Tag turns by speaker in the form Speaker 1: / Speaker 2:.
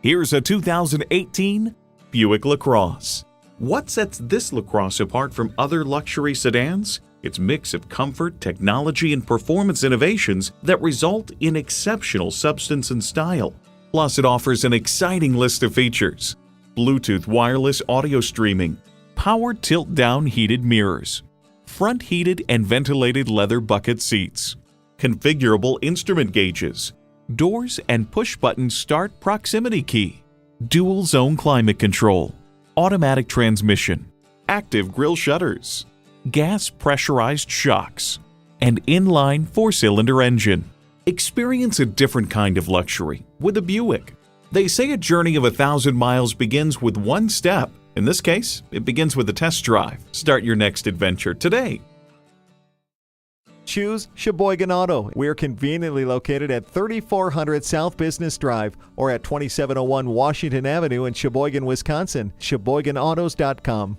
Speaker 1: Here's a 2018 Buick LaCrosse. What sets this LaCrosse apart from other luxury sedans? Its mix of comfort, technology, and performance innovations that result in exceptional substance and style. Plus, it offers an exciting list of features: Bluetooth wireless audio streaming, power tilt-down heated mirrors, front heated and ventilated leather bucket seats, configurable instrument gauges, doors and push-button start proximity key, dual-zone climate control, automatic transmission, active grille shutters, gas pressurized shocks, and inline 4-cylinder engine. Experience a different kind of luxury with a Buick. They say a journey of 1,000 miles begins with one step. In this case, it begins with a test drive. Start your next adventure today.
Speaker 2: Choose Sheboygan Auto. We're conveniently located at 3400 South Business Drive or at 2701 Washington Avenue in Sheboygan, Wisconsin. SheboyganAutos.com.